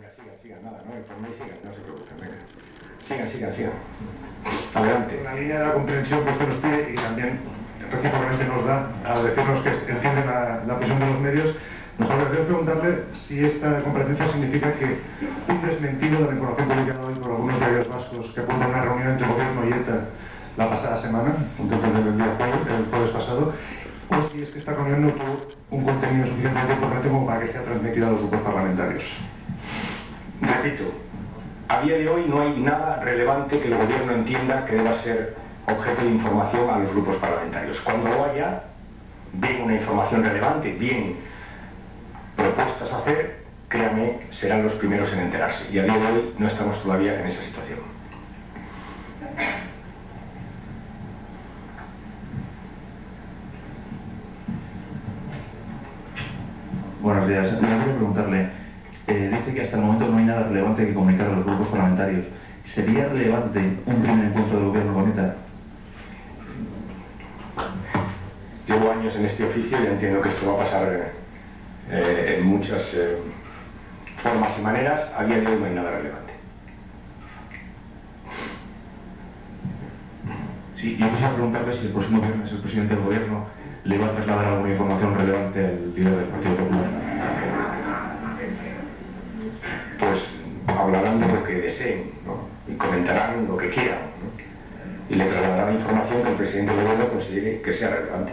Sigan, nada, no, por mí sigan, no se preocupen, venga. Sigan. Adelante. La línea de la comprensión que usted nos pide y también recíprocamente nos da a decirnos que entienden la presión de los medios, nos gustaría preguntarle si esta comparecencia significa que un desmentido de la información publicada hoy por algunos diarios vascos que apuntan a una reunión entre Gobierno y ETA la pasada semana, un tiempo del día el jueves pasado, o si es que esta reunión no tuvo un contenido suficientemente importante como para que sea transmitida a los grupos parlamentarios. Repito, a día de hoy no hay nada relevante que el Gobierno entienda que deba ser objeto de información a los grupos parlamentarios. Cuando lo haya, bien una información relevante, bien propuestas a hacer, créanme, serán los primeros en enterarse. Y a día de hoy no estamos todavía en esa situación. Buenos días. Yo quiero preguntarle, dice que hasta el momento no hay nada relevante que comunicar a los grupos parlamentarios. ¿Sería relevante un primer encuentro del Gobierno con ETA? Llevo años en este oficio y entiendo que esto va a pasar en muchas formas y maneras. A día de hoy no hay nada relevante. Sí, yo quisiera preguntarle si el próximo viernes el presidente del Gobierno le va a trasladar alguna información relevante al líder del Partido Popular. Pues hablarán de lo que deseen, ¿no? Y comentarán lo que quieran, ¿no? Y le trasladarán información que el presidente del Gobierno considere que sea relevante.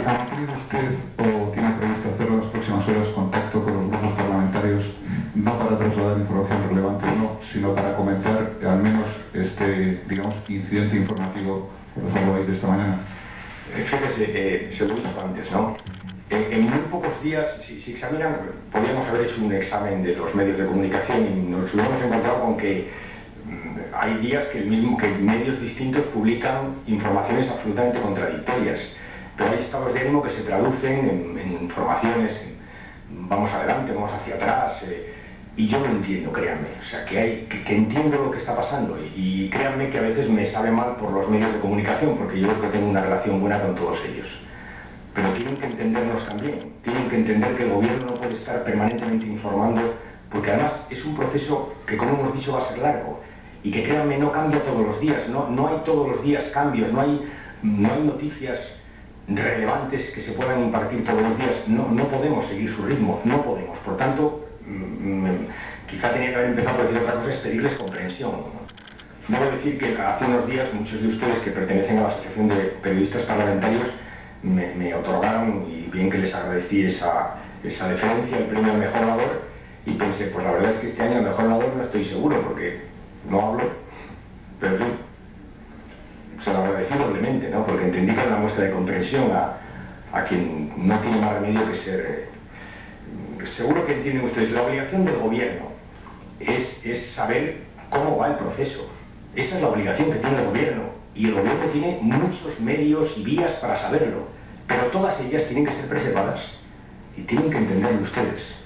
¿Ha tenido usted o tiene previsto hacer en las próximas horas contacto con los grupos parlamentarios, no para trasladar información relevante o no, sino para comentar al menos este, digamos, incidente informativo por de esta mañana? Fíjese, se lo he dicho antes, ¿no? En muy pocos días, si examinan, podríamos haber hecho un examen de los medios de comunicación y nos hubiéramos encontrado con que hay días que medios distintos publican informaciones absolutamente contradictorias. Pero hay estados de ánimo que se traducen en informaciones, vamos adelante, vamos hacia atrás, y yo lo entiendo, créanme, o sea, que entiendo lo que está pasando, y créanme que a veces me sabe mal por los medios de comunicación, porque yo creo que tengo una relación buena con todos ellos. Pero tienen que entendernos también, tienen que entender que el Gobierno no puede estar permanentemente informando, porque además es un proceso que, como hemos dicho, va a ser largo, y que créanme, no cambia todos los días, no hay todos los días cambios, no hay noticias relevantes que se puedan impartir todos los días. No podemos seguir su ritmo, no podemos. Por tanto, quizá tenía que haber empezado a decir otra cosa, es pedirles comprensión. Debo decir que hace unos días muchos de ustedes que pertenecen a la Asociación de Periodistas Parlamentarios me otorgaron, y bien que les agradecí esa deferencia, el premio al mejor orador, y pensé, pues la verdad es que este año al mejor orador no estoy seguro porque no hablo, pero en fin, se lo agradecí doblemente, ¿no? Porque entendí que era una muestra de comprensión a quien no tiene más remedio que ser... Seguro que entienden ustedes, la obligación del Gobierno es saber cómo va el proceso. Esa es la obligación que tiene el Gobierno, y el Gobierno tiene muchos medios y vías para saberlo, pero todas ellas tienen que ser preservadas y tienen que entenderlo ustedes.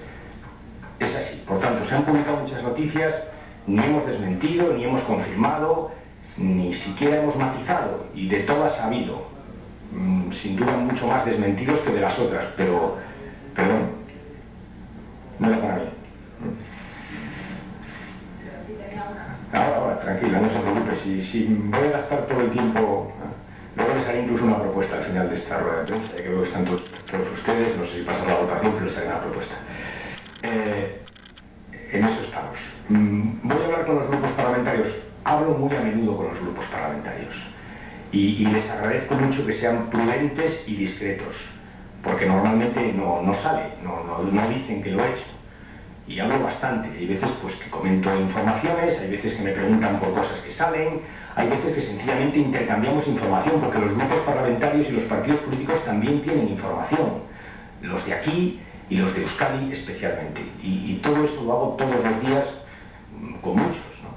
Es así. Por tanto, se han publicado muchas noticias, ni hemos desmentido, ni hemos confirmado, ni siquiera hemos matizado, y de todas ha habido, sin duda, mucho más desmentidos que de las otras, pero, perdón, no era para mí. Ahora, tranquila, no se preocupe, si voy a gastar todo el tiempo, luego les haré incluso una propuesta al final de esta rueda de prensa, ya que veo que están todos ustedes, no sé si pasar la votación, pero les haré una propuesta. En eso estamos. Voy a hablar con los grupos parlamentarios. Hablo muy a menudo con los grupos parlamentarios y les agradezco mucho que sean prudentes y discretos, porque normalmente no sale, no dicen que lo he hecho, y hablo bastante. Hay veces pues que comento informaciones, hay veces que me preguntan por cosas que salen, hay veces que sencillamente intercambiamos información, porque los grupos parlamentarios y los partidos políticos también tienen información, los de aquí y los de Euskadi especialmente, y todo eso lo hago todos los días con muchos, ¿no?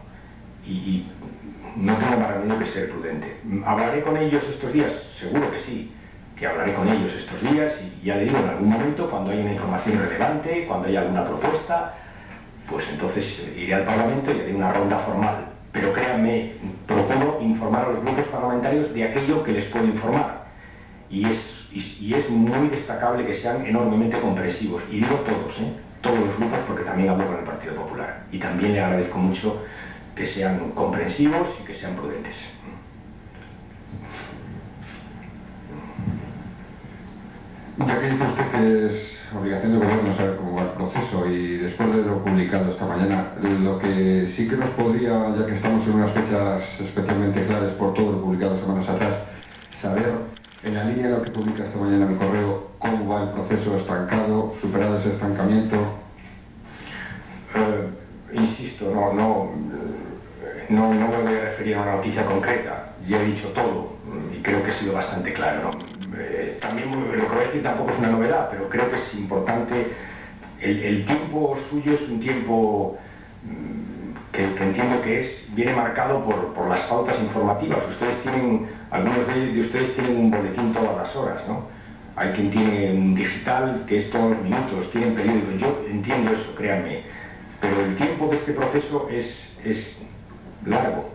Y no tengo más remedio que ser prudente. ¿Hablaré con ellos estos días? Seguro que sí, que hablaré con ellos estos días, y ya le digo, en algún momento, cuando haya una información relevante, cuando haya alguna propuesta, pues entonces iré al Parlamento y haré una ronda formal. Pero créanme, procuro informar a los grupos parlamentarios de aquello que les puedo informar. y es muy destacable que sean enormemente comprensivos, y digo todos, todos los grupos, porque también hablo con el Partido Popular, y también le agradezco mucho que sean comprensivos y que sean prudentes. Ya que dice usted que es obligación del Gobierno saber cómo va el proceso, y después de lo publicado esta mañana, lo que sí que nos podría, ya que estamos en unas fechas especialmente claves por todo lo publicado semanas atrás, saber, en la línea de lo que publica esta mañana el correo, cómo va el proceso estancado, superado ese estancamiento. Insisto, no me voy a referir a una noticia concreta, ya he dicho todo y creo que he sido bastante claro, ¿no? También lo que voy a decir tampoco es una novedad, pero creo que es importante. El tiempo suyo es un tiempo que entiendo que viene marcado por las pautas informativas. Algunos de ustedes tienen un boletín todas las horas, ¿no? Hay quien tiene un digital que es todos los minutos, tienen periódicos. Yo entiendo eso, créanme, pero el tiempo de este proceso es largo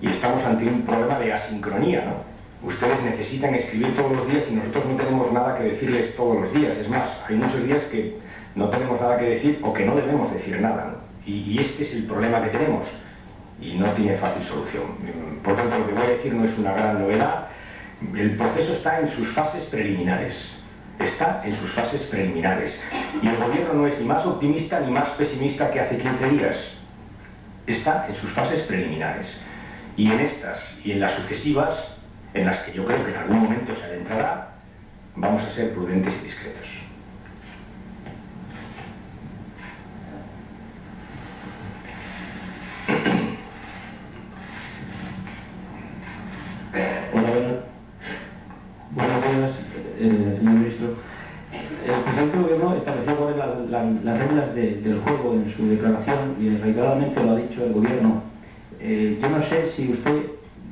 y estamos ante un problema de asincronía, ¿no? Ustedes necesitan escribir todos los días y nosotros no tenemos nada que decirles todos los días. Es más, hay muchos días que no tenemos nada que decir o que no debemos decir nada, ¿no? Y este es el problema que tenemos y no tiene fácil solución. Por tanto, lo que voy a decir no es una gran novedad. El proceso está en sus fases preliminares. Está en sus fases preliminares. Y el Gobierno no es ni más optimista ni más pesimista que hace 15 días. Está en sus fases preliminares. Y en estas y en las sucesivas, en las que yo creo que en algún momento se adentrará, vamos a ser prudentes y discretos. Buenos días, señor ministro. El presidente del Gobierno estableció cuáles eran las reglas del juego en su declaración y reiteradamente lo ha dicho el Gobierno. Yo no sé si usted,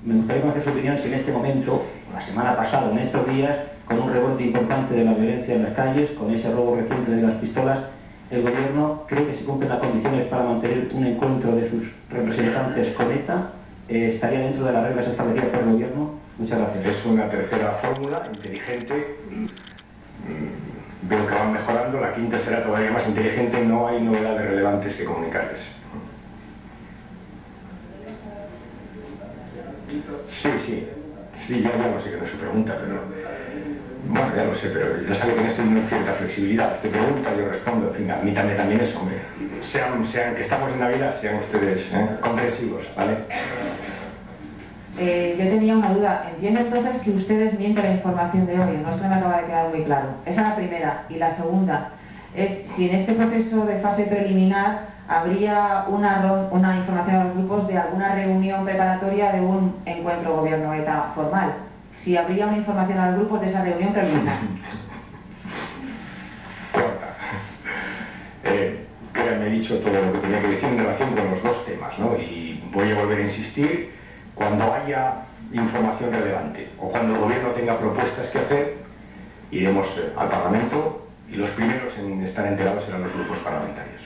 me gustaría conocer su opinión, si en este momento, la semana pasada, en estos días, con un rebrote importante de la violencia en las calles, con ese robo reciente de las pistolas, el Gobierno cree que se cumplen las condiciones para mantener un encuentro de sus representantes con ETA. ¿Estaría dentro de las reglas establecidas por el Gobierno? Muchas gracias. Es una tercera fórmula inteligente. Veo que van mejorando. La quinta será todavía más inteligente. No hay novedades relevantes que comunicarles. Sí, ya lo sé que no es su pregunta, pero... Bueno, ya lo sé, pero ya sabe que en esto hay una cierta flexibilidad. Usted pregunta, yo respondo, en fin, admítame también eso, hombre. Sean que estamos en Navidad, sean ustedes comprensivos, ¿vale? Yo tenía una duda. Entiendo entonces que ustedes mienten la información de hoy. No es que me acaba de quedar muy claro. Esa es la primera. Y la segunda es si en este proceso de fase preliminar habría una información a los grupos de alguna reunión preparatoria de un encuentro Gobierno-ETA formal. Si habría una información a los grupos de esa reunión preliminar. Créanme, he dicho todo lo que tenía que decir en relación con los dos temas, ¿no? Y voy a volver a insistir. Cuando haya información relevante o cuando el Gobierno tenga propuestas que hacer, iremos al Parlamento y los primeros en estar enterados serán los grupos parlamentarios.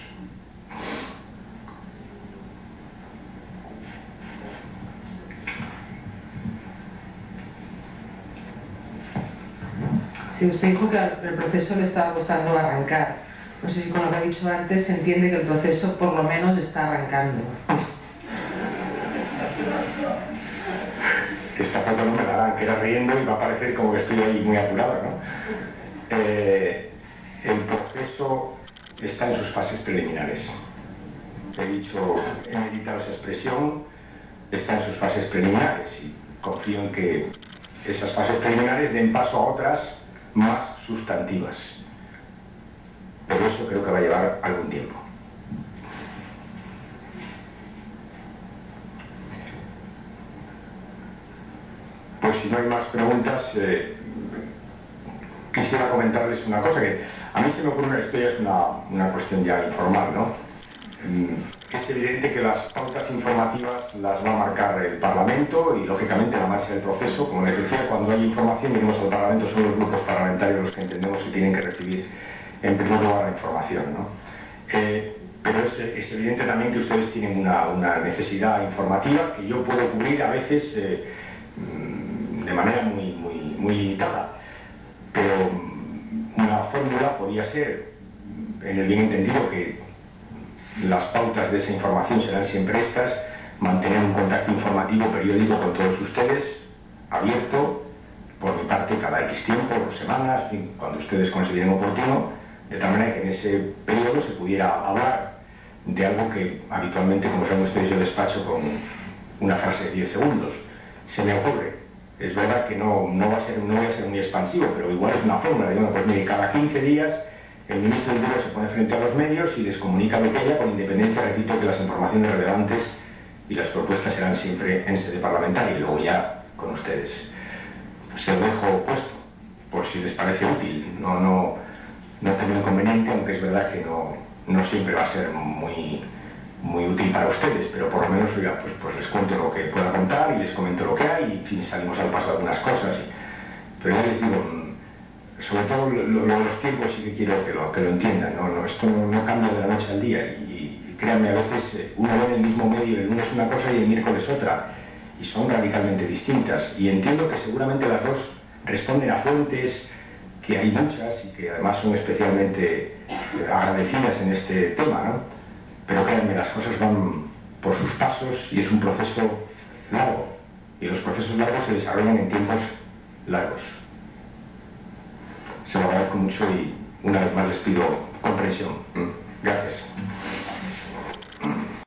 Sí, usted dijo que el proceso le estaba costando arrancar. No sé si con lo que ha dicho antes se entiende que el proceso por lo menos está arrancando. Esta foto no me la dan, que era riendo y va a parecer como que estoy ahí muy apurado, ¿no? El proceso está en sus fases preliminares. He meditado esa expresión, está en sus fases preliminares y confío en que esas fases preliminares den paso a otras más sustantivas. Pero eso creo que va a llevar algún tiempo. Pues si no hay más preguntas, quisiera comentarles una cosa que a mí se me ocurre, esto ya es una cuestión ya informal, ¿no? Es evidente que las pautas informativas las va a marcar el Parlamento y lógicamente la marcha del proceso. Como les decía, cuando hay información y iremos al Parlamento, son los grupos parlamentarios los que entendemos que tienen que recibir en primer lugar la información, ¿no? Pero es evidente también que ustedes tienen una necesidad informativa que yo puedo cubrir a veces de manera muy muy limitada, pero una fórmula podría ser, en el bien entendido, que las pautas de esa información serán siempre estas: mantener un contacto informativo periódico con todos ustedes, abierto, por mi parte, cada X tiempo, por semanas, en fin, cuando ustedes consideren oportuno, de tal manera que en ese periodo se pudiera hablar de algo que habitualmente, como saben ustedes, yo despacho con una frase de 10 segundos. Se me ocurre. Es verdad que no voy a ser muy expansivo, pero igual es una fórmula de, bueno, pues mire, cada 15 días el ministro del Interior se pone frente a los medios y les comunica lo que haya, con independencia, repito, que las informaciones relevantes y las propuestas serán siempre en sede parlamentaria y luego ya con ustedes. Pues se lo dejo puesto, por si les parece útil. No tengo inconveniente, aunque es verdad que no siempre va a ser muy útil para ustedes, pero por lo menos, oiga, pues les cuento lo que pueda contar y les comento lo que hay y, en fin, salimos al paso de algunas cosas. Pero ya les digo, sobre todo lo de los tiempos sí que quiero que lo entiendan. Esto no cambia de la noche al día y créanme, a veces uno ve en el mismo medio el lunes una cosa y el miércoles otra, y son radicalmente distintas. Y entiendo que seguramente las dos responden a fuentes, que hay muchas y que además son especialmente agradecidas en este tema, ¿no? Pero créanme, las cosas van por sus pasos y es un proceso largo. Y los procesos largos se desarrollan en tiempos largos. Se lo agradezco mucho y una vez más les pido comprensión. Gracias.